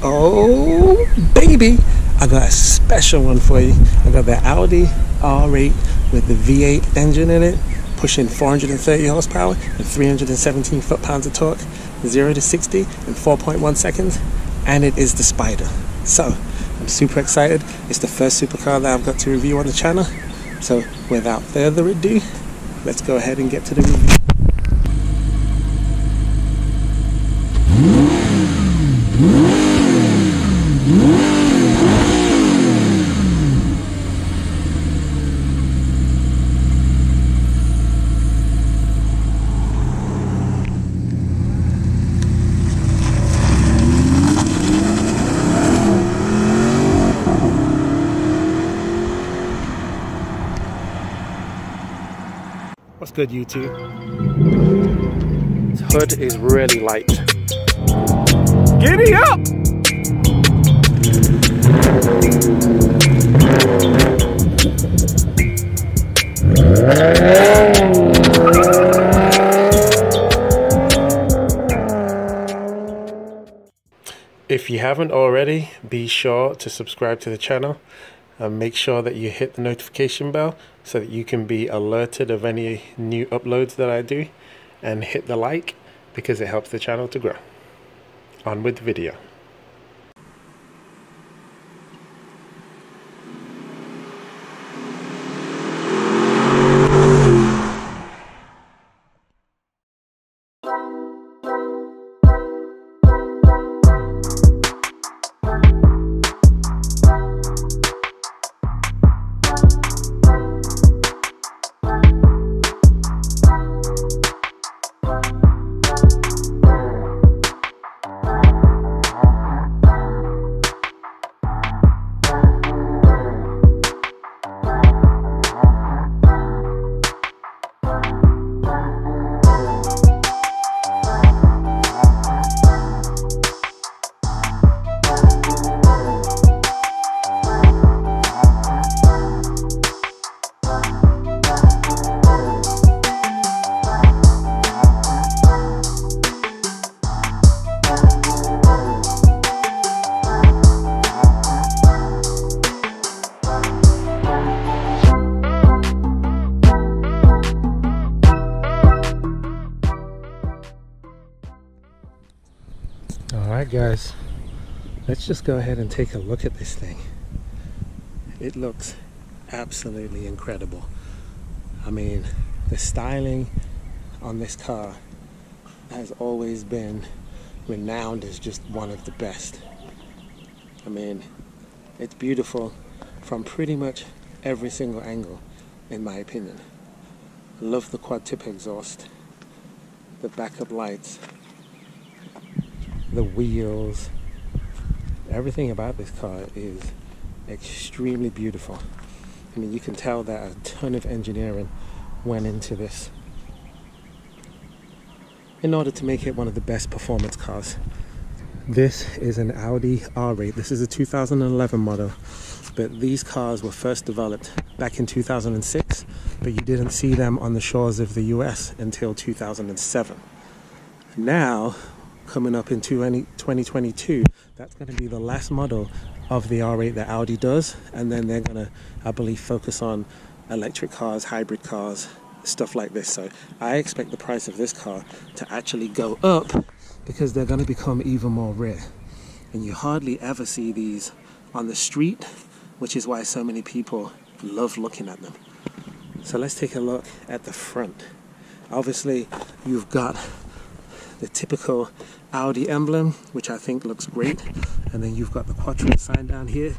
Oh baby, I got a special one for you. I got the Audi R8 with the V8 engine in it, pushing 430 horsepower and 317 foot-pounds of torque, 0 to 60 in 4.1 seconds, and it is the Spyder. So I'm super excited. It's the first supercar that I've got to review on the channel. So without further ado, let's go ahead and get to the review. What's good, YouTube? This hood is really light. Giddy up! If you haven't already, be sure to subscribe to the channel. Make sure that you hit the notification bell so that you can be alerted of any new uploads that I do, and hit the like because it helps the channel to grow. On with the video. Alright guys, let's just go ahead and take a look at this thing. It looks absolutely incredible. I mean, the styling on this car has always been renowned as just one of the best. I mean, it's beautiful from pretty much every single angle, in my opinion. I love the quad tip exhaust, the backup lights, the wheels. Everything about this car is extremely beautiful. I mean, you can tell that a ton of engineering went into this in order to make it one of the best performance cars. This is an Audi R8. This is a 2011 model, but these cars were first developed back in 2006, but you didn't see them on the shores of the US until 2007. Now, coming up in 2022, that's going to be the last model of the R8 that Audi does, and then they're going to, I believe, focus on electric cars, hybrid cars, stuff like this. So I expect the price of this car to actually go up because they're going to become even more rare, and you hardly ever see these on the street, which is why so many people love looking at them. So let's take a look at the front. Obviously, you've got the typical Audi emblem, which I think looks great, and then you've got the Quattro sign down here.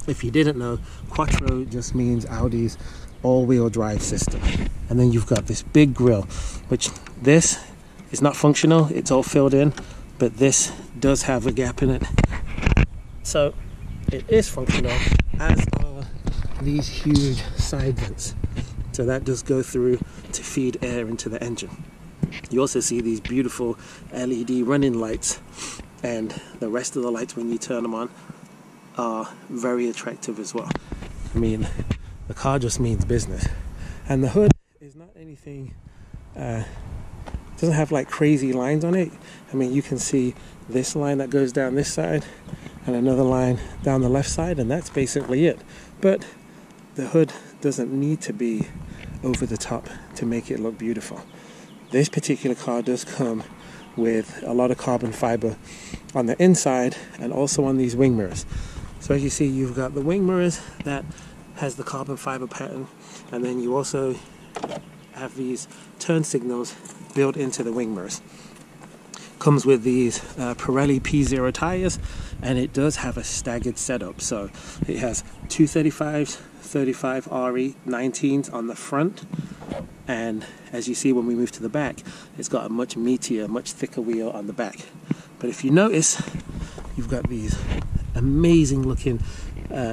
If you didn't know, Quattro just means Audi's all-wheel drive system. And then you've got this big grille, which this is not functional, it's all filled in, but this does have a gap in it, so it is functional, as are these huge side vents. So that does go through to feed air into the engine. You also see these beautiful LED running lights, and the rest of the lights when you turn them on are very attractive as well. I mean, the car just means business. And the hood is not anything to doesn't have like crazy lines on it. I mean, you can see this line that goes down this side and another line down the left side, and that's basically it. But the hood doesn't need to be over the top to make it look beautiful. This particular car does come with a lot of carbon fiber on the inside and also on these wing mirrors. So as you see, you've got the wing mirrors that has the carbon fiber pattern, and then you also have these turn signals built into the wing mirrors. Comes with these Pirelli P0 tires, and it does have a staggered setup. So it has 235s, 35 RE 19s on the front, and as you see when we move to the back, it's got a much meatier, much thicker wheel on the back. But if you notice, you've got these amazing looking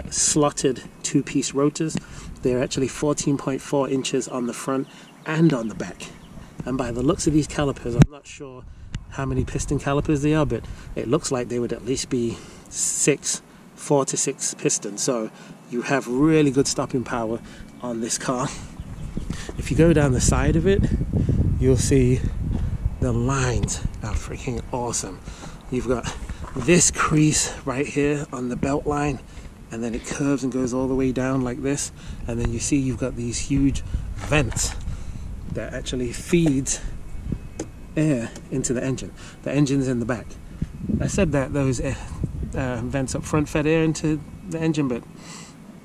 slotted two-piece rotors. They're actually 14.4 inches on the front and on the back. And by the looks of these calipers, I'm not sure how many piston calipers they are, but it looks like they would at least be 4 to 6 pistons. So you have really good stopping power on this car. If you go down the side of it, you'll see the lines are freaking awesome. You've got this crease right here on the belt line, and then it curves and goes all the way down like this, and then you see you've got these huge vents that actually feeds air into the engine. The engine's in the back. I said that those vents up front fed air into the engine, but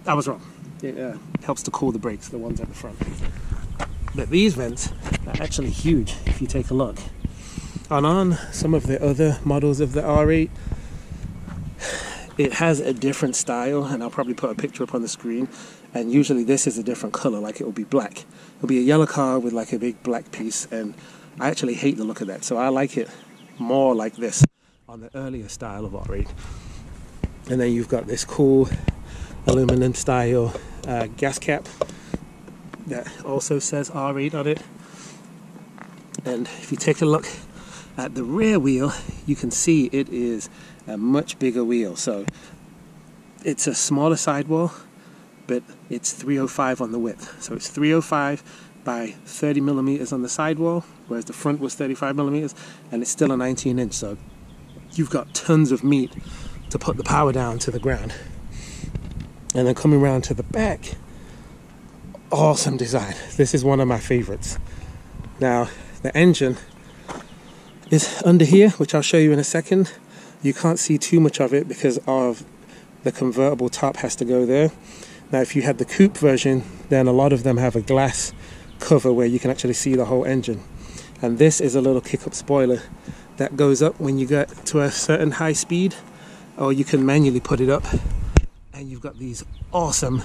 I was wrong. It helps to cool the brakes, the ones at the front. But these vents are actually huge if you take a look. And on some of the other models of the R8, it has a different style, and I'll probably put a picture up on the screen, and usually this is a different color, like it will be black. It'll be a yellow car with like a big black piece, and I actually hate the look of that, so I like it more like this on the earlier style of R8. And then you've got this cool aluminum style gas cap that also says R8 on it. And if you take a look at the rear wheel, you can see it is a much bigger wheel. So it's a smaller sidewall, but it's 305 on the width. So it's 305 by 30 millimeters on the sidewall, whereas the front was 35 millimeters, and it's still a 19 inch. So you've got tons of meat to put the power down to the ground. And then coming around to the back, awesome design. This is one of my favorites. Now, the engine is under here, which I'll show you in a second. You can't see too much of it because of the convertible top has to go there. Now, if you had the coupe version, then a lot of them have a glass cover where you can actually see the whole engine. And this is a little kick-up spoiler that goes up when you get to a certain high speed, or you can manually put it up, and you've got these awesome,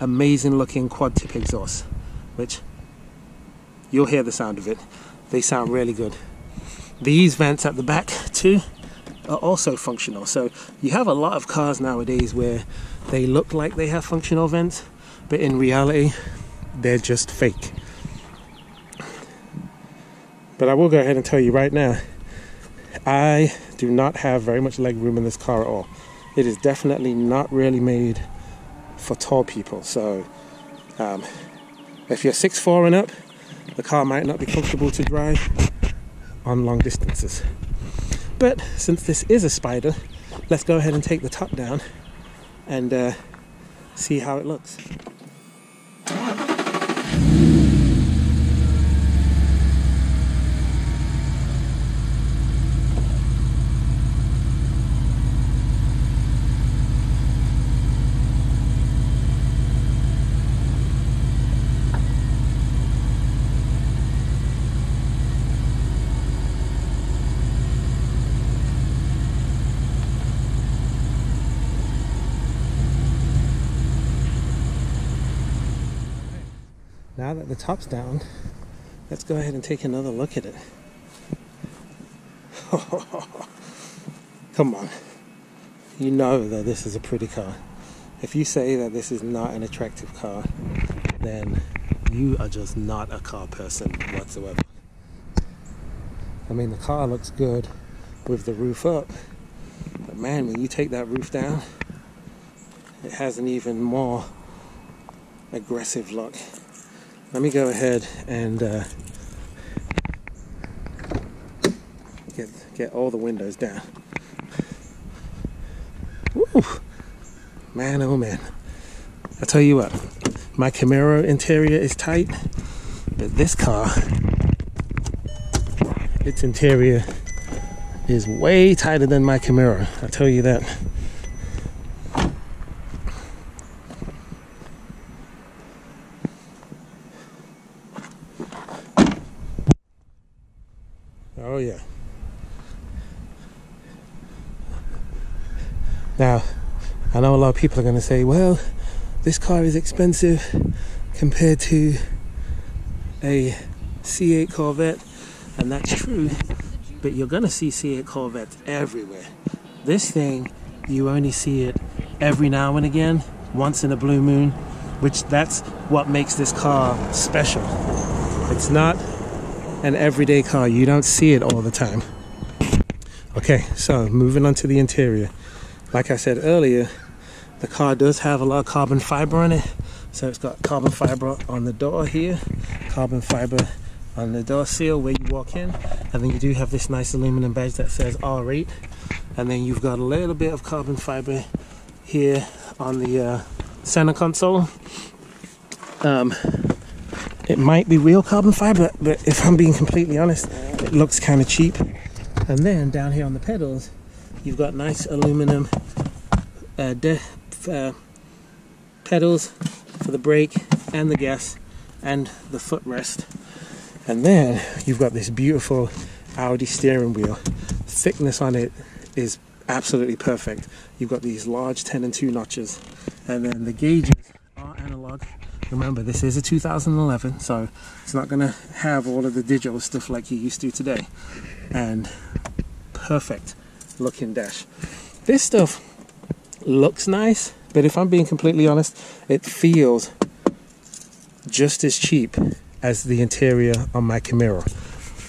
amazing looking quad tip exhausts, which you'll hear the sound of it. They sound really good. These vents at the back too are also functional. So you have a lot of cars nowadays where they look like they have functional vents, but in reality they're just fake. But I will go ahead and tell you right now, I do not have very much leg room in this car at all. It is definitely not really made for tall people. So if you're 6'4" and up, the car might not be comfortable to drive on long distances. But since this is a Spyder, let's go ahead and take the top down and see how it looks. Now that the top's down, let's go ahead and take another look at it. Come on. You know that this is a pretty car. If you say that this is not an attractive car, then you are just not a car person whatsoever. I mean, the car looks good with the roof up, but man, when you take that roof down, it has an even more aggressive look. Let me go ahead and get all the windows down. Woo. Man, oh man. I tell you what, my Camaro interior is tight, but this car, its interior is way tighter than my Camaro. I tell you that. Oh yeah. Now, I know a lot of people are going to say, well, this car is expensive compared to a C8 Corvette, and that's true, but you're going to see C8 Corvettes everywhere. This thing, you only see it every now and again, once in a blue moon, which that's what makes this car special. It's not an everyday car. You don't see it all the time. Okay, so moving on to the interior. Like I said earlier, the car does have a lot of carbon fiber on it. So it's got carbon fiber on the door here, carbon fiber on the door seal where you walk in, and then you do have this nice aluminum badge that says R8, and then you've got a little bit of carbon fiber here on the center console. It might be real carbon fiber, but if I'm being completely honest, it looks kind of cheap. And then down here on the pedals, you've got nice aluminum pedals for the brake and the gas and the footrest. And then you've got this beautiful Audi steering wheel. Thickness on it is absolutely perfect. You've got these large 10 and 2 notches, and then the gauges are analog. Remember, this is a 2011, so it's not going to have all of the digital stuff like you used to today. And perfect looking dash. This stuff looks nice, but if I'm being completely honest, it feels just as cheap as the interior on my Camaro.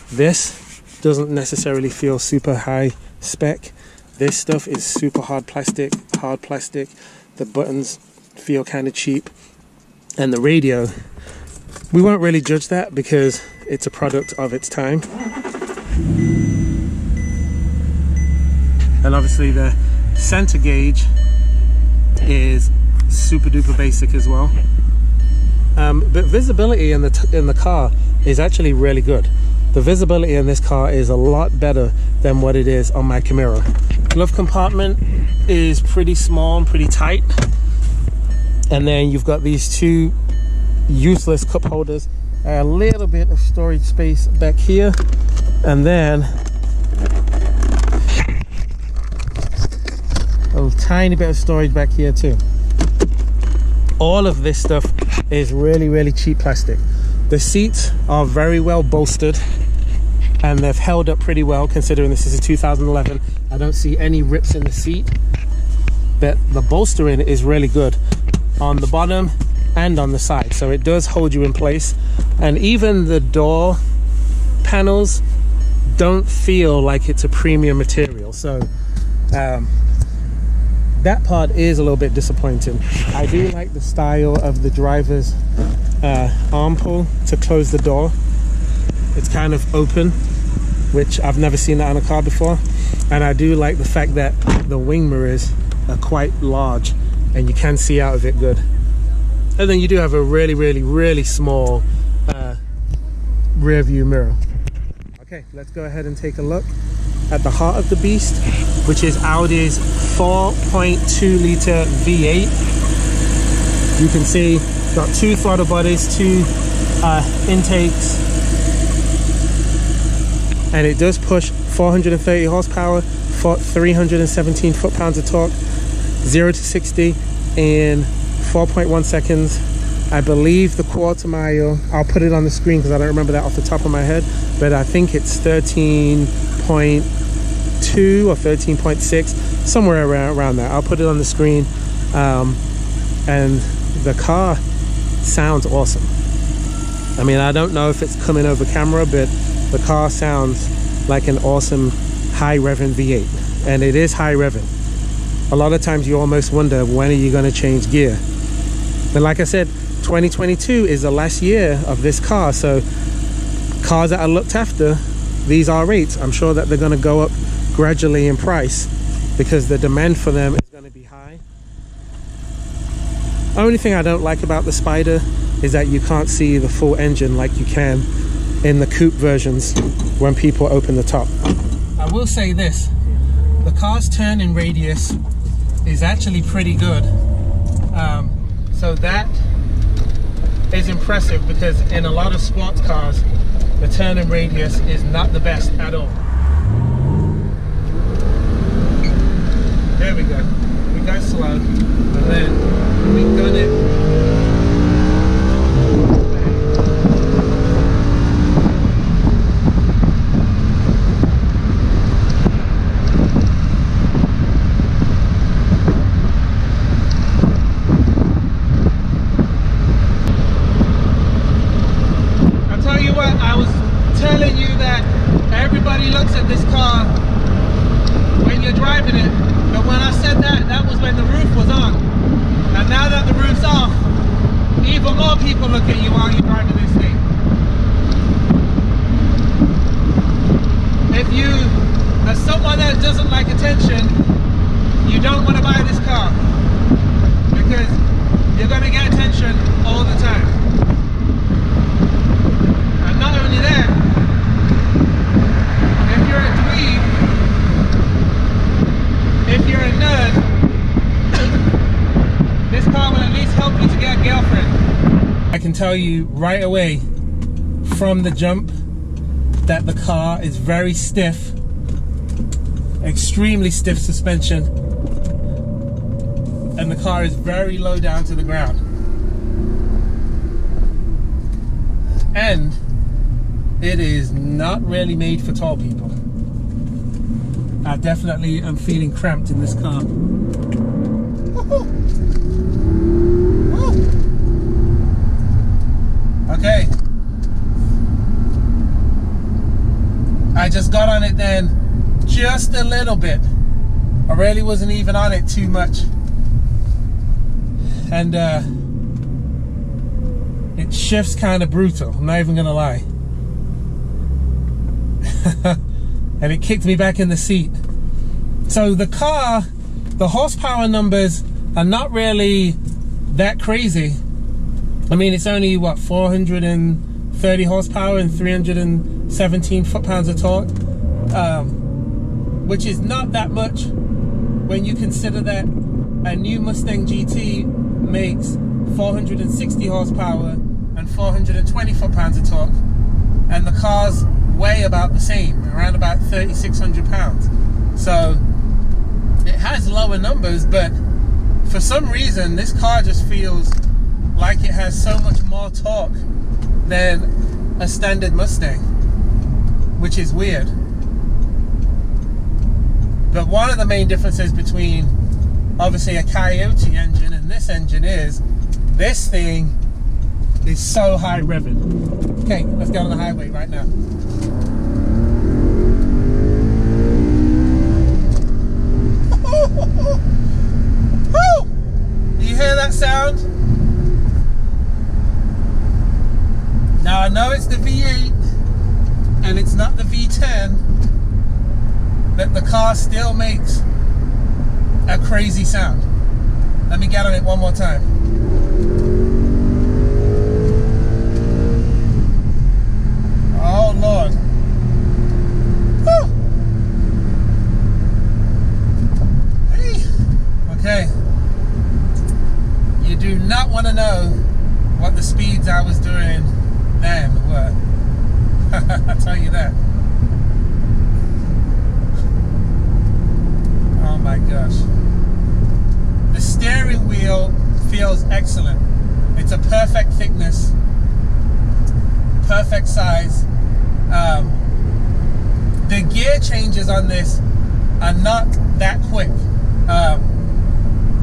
This doesn't necessarily feel super high spec. This stuff is super hard plastic. The buttons feel kind of cheap, and the radio, we won't really judge that because it's a product of its time. And obviously the center gauge is super duper basic as well. But visibility in the car is actually really good. The visibility in this car is a lot better than what it is on my Camaro. Glove compartment is pretty small and pretty tight. And then you've got these two useless cup holders, a little bit of storage space back here, and then a tiny bit of storage back here too. All of this stuff is really cheap plastic. The seats are very well bolstered, and they've held up pretty well considering this is a 2011. I don't see any rips in the seat, but the bolstering is really good on the bottom and on the side, so it does hold you in place. And even the door panels don't feel like it's a premium material, so that part is a little bit disappointing. I do like the style of the driver's arm pull to close the door. It's kind of open, which I've never seen that on a car before. And I do like the fact that the wing mirrors are quite large and you can see out of it good. And then you do have a really small rear view mirror. Okay, let's go ahead and take a look at the heart of the beast, which is Audi's 4.2 litre V8. You can see it's got 2 throttle bodies, 2 intakes, and it does push 430 horsepower, 317 foot-pounds of torque, 0 to 60 in 4.1 seconds. I believe the quarter mile, I'll put it on the screen because I don't remember that off the top of my head, but I think it's 13.2 or 13.6, somewhere around that. I'll put it on the screen. And the car sounds awesome. I mean, I don't know if it's coming over camera, but the car sounds like an awesome high revving V8, and it is high revving. A lot of times you almost wonder, when are you going to change gear? But like I said, 2022 is the last year of this car, so cars that are looked after these R8s, I'm sure that they're going to go up gradually in price because the demand for them is going to be high. Only thing I don't like about the Spyder is that you can't see the full engine like you can in the coupe versions when people open the top. I will say this, the car's turning radius is actually pretty good. So that is impressive because in a lot of sports cars, the turning radius is not the best at all. There we go. We go slow, and then we gun it. Everybody looks at this car when you're driving it, but when I said that, that was when the roof was on. And now that the roof's off, even more people look at you while you're driving this thing. If you are someone that doesn't like attention, you don't want to buy this car because you're going to get attention all the time. And not only that, if you're a dweeb, if you're a nerd, this car will at least help you to get a girlfriend. I can tell you right away from the jump that the car is very stiff, extremely stiff suspension, and the car is very low down to the ground. And it is not really made for tall people. I definitely am feeling cramped in this car. Okay. I just got on it then just a little bit. I really wasn't even on it too much. And it shifts kind of brutal, I'm not even gonna lie. And it kicked me back in the seat. So the car, the horsepower numbers are not really that crazy. I mean, it's only what, 430 horsepower and 317 foot-pounds of torque, which is not that much when you consider that a new Mustang GT makes 460 horsepower and 420 foot-pounds of torque, and the cars weigh about the same, around about 3,600 pounds. So it has lower numbers, but for some reason this car just feels like it has so much more torque than a standard Mustang, which is weird. But one of the main differences between obviously a Coyote engine and this engine is this thing is so high revving. Okay, let's get on the highway right now. Woo! Do you hear that sound? Now I know it's the V8 and it's not the V10, but the car still makes a crazy sound. Let me get on it one more time. Oh Lord. Woo! Okay, you do not want to know what the speeds I was doing then were. I'll tell you that. Oh my gosh. The steering wheel feels excellent. It's a perfect thickness, perfect size. The gear changes on this are not that quick.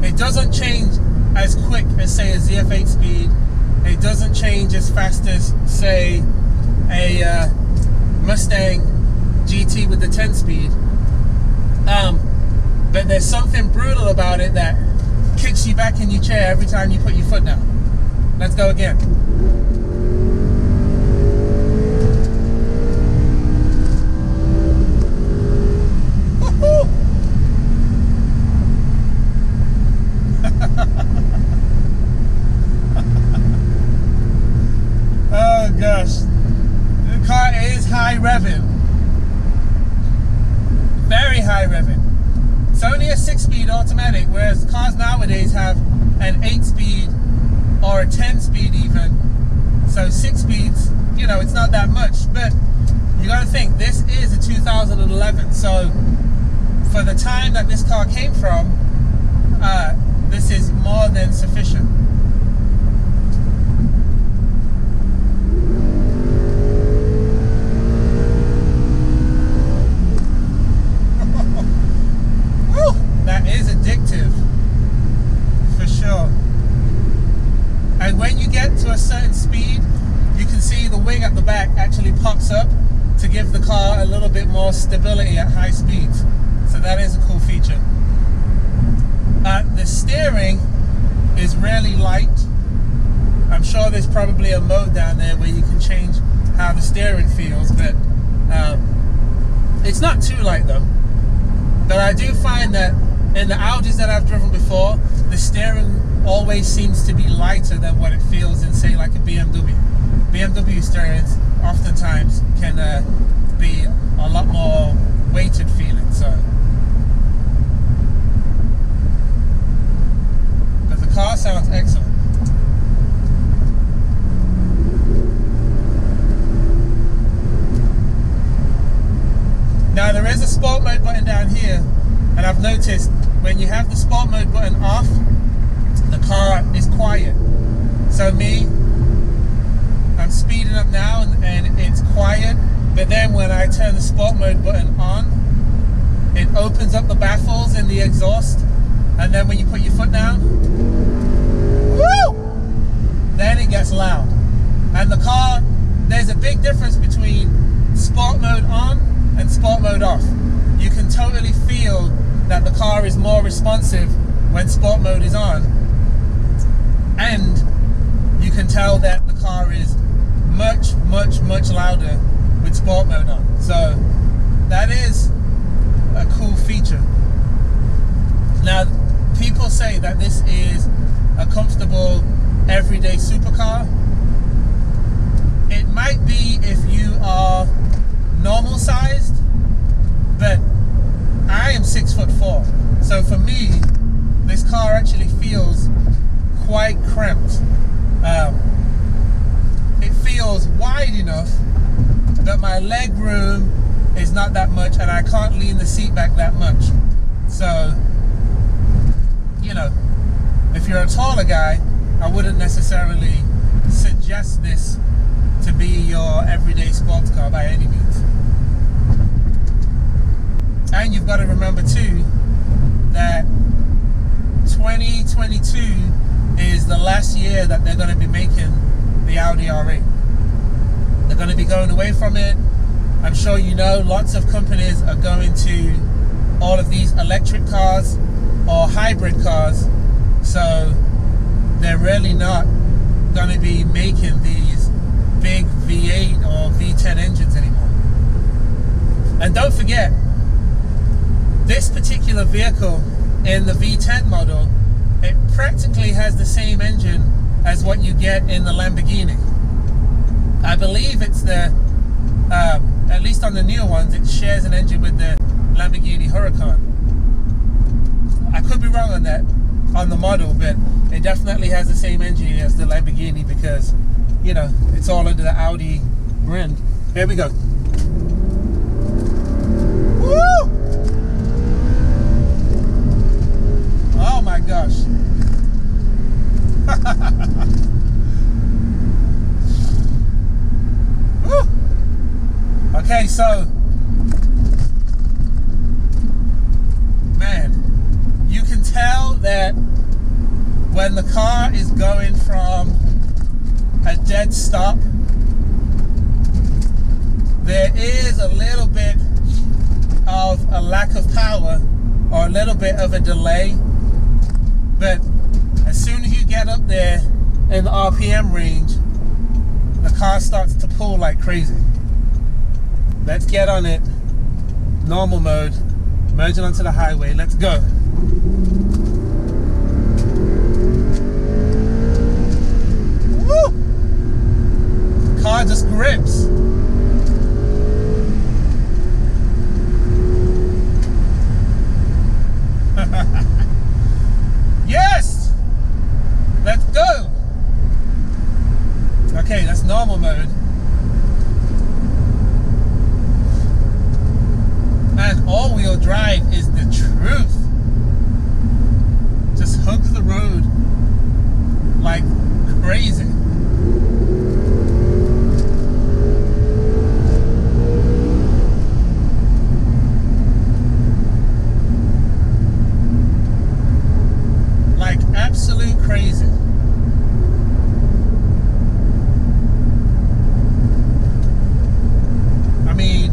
It doesn't change as quick as, say, a ZF8 speed. It doesn't change as fast as, say, a Mustang GT with the 10 speed. But there's something brutal about it that kicks you back in your chair every time you put your foot down. Let's go again. a 6-speed automatic, whereas cars nowadays have an 8-speed or a 10-speed even. So 6 speeds, you know, it's not that much. But you got to think, this is a 2011. So for the time that this car came from, this is more than sufficient. That is addictive, for sure. And when you get to a certain speed, you can see the wing at the back actually pops up to give the car a little bit more stability at high speeds. So that is a cool feature. The steering is really light. I'm sure there's probably a mode down there where you can change how the steering feels, but it's not too light though. But I do find that in the Audis that I've driven before, the steering always seems to be lighter than what it feels in, say, like a BMW. BMW steering oftentimes can be a lot more weighted feeling. So, but the car sounds excellent. Now there is a sport mode button down here, and I've noticed when you have the sport mode button off, the car is quiet. So I'm speeding up now and it's quiet, but then when I turn the sport mode button on, it opens up the baffles and the exhaust, and then when you put your foot down, woo, then it gets loud. And the car, there's a big difference between sport mode on and sport mode off. You can totally feel that the car is more responsive when sport mode is on, and you can tell that the car is much louder with sport mode on. So that is a cool feature. Now people say that this is a comfortable everyday supercar. It might be if you are normal sized, but I am 6'4", so for me this car actually feels quite cramped. It feels wide enough that my leg room is not that much, and I can't lean the seat back that much. So, you know, if you're a taller guy, I wouldn't necessarily suggest this to be your everyday sports car by any means. And you've got to remember too that 2022 is the last year that they're going to be making the Audi R8. They're going to be going away from it. I'm sure you know lots of companies are going to all of these electric cars or hybrid cars, so they're really not going to be making these big V8 or V10 engines anymore. And don't forget, this particular vehicle in the V10 model, it practically has the same engine as what you get in the Lamborghini. I believe it's the, at least on the newer ones, it shares an engine with the Lamborghini Huracan. I could be wrong on that, on the model, but it definitely has the same engine as the Lamborghini because, you know, it's all under the Audi brand. Here we go. Woo! Oh my gosh. Woo! Okay, so man, you can tell that when the car is going from a dead stop, there is a little bit of a lack of power or a little bit of a delay, but as soon as you get up there in the RPM range, the car starts to pull like crazy. Let's get on it. Normal mode, merging onto the highway. Let's go. Woo! The car just grips. Yes! Let's go! Okay, that's normal mode. And all-wheel drive is the truth. Just hugs the road like crazy. Like absolute crazy. I mean,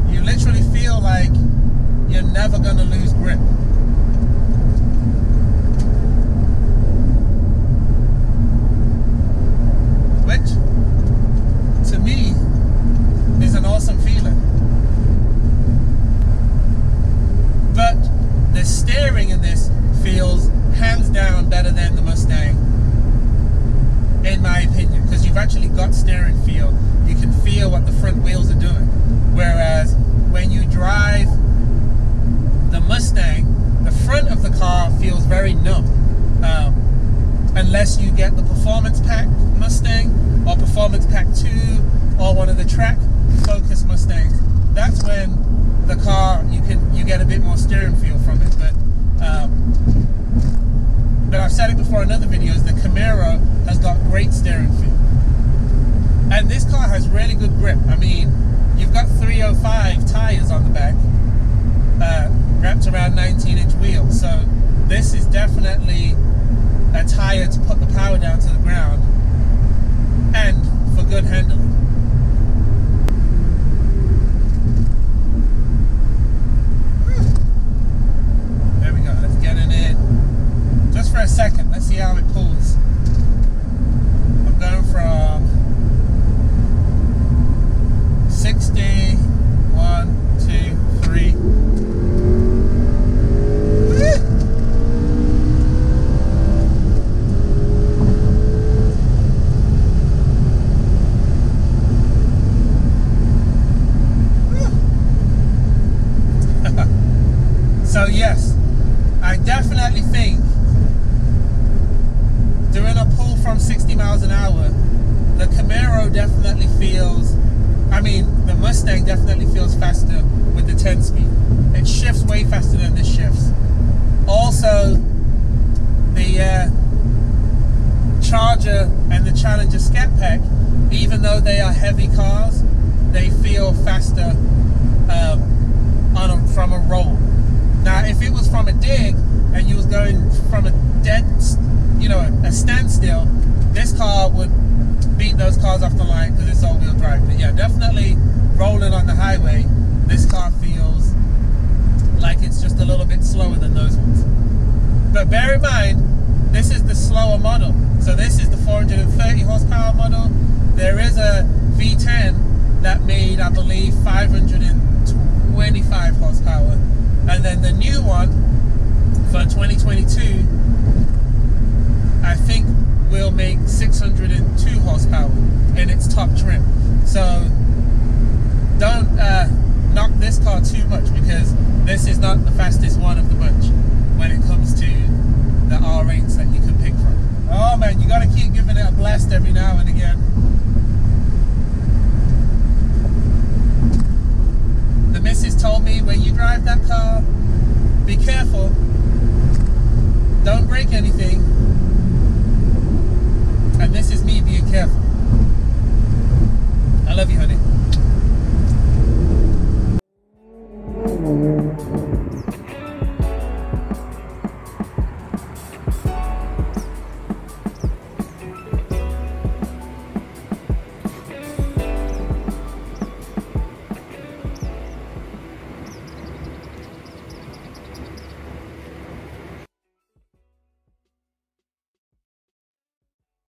you literally feel like you're never gonna lose grip. Which, to me, is an awesome feeling. But the steering in this feels hands down better than the Mustang, in my opinion, because you've actually got steering feel. You can feel what the front wheels are doing. Whereas when you drive the Mustang, the front of the car feels very numb. Unless you get the Performance Pack Mustang or Performance Pack 2 or one of the track focus Mustangs, that's when the car you get a bit more steering feel from it. But I've said it before in other videos, the Camaro has got great steering feel. And this car has really good grip. I mean, you've got 305 tires on the back, wrapped around 19-inch wheels. So this is definitely a tire to put the power down to the ground and for good handling. There we go, let's get in it. Just for a second, let's see how it pulls. I'm going from 60, 1, 2, 3. So yes, I definitely think doing a pull from 60 miles an hour, the Camaro definitely feels, I mean, the Mustang definitely feels faster with the 10 speed. It shifts way faster than this shifts. Also, the Charger and the Challenger Scat Pack, even though they are heavy cars, they feel faster from a roll. Now, if it was from a dig and you was going from a dead, a standstill, this car would beat those cars off the line because it's all-wheel drive. But yeah, definitely rolling on the highway, this car feels like it's just a little bit slower than those ones. But bear in mind, this is the slower model. So this is the 430 horsepower model. There is a V10 that made, I believe, 525 horsepower. And then the new one for 2022, I think will make 602 horsepower in its top trim. So don't knock this car too much, because this is not the fastest one of the bunch when it comes to the R8s that you can pick from. Oh man, you gotta keep giving it a blast every now and again. The missus told me, when you drive that car, be careful, don't break anything. And this is me being careful. I love you, honey.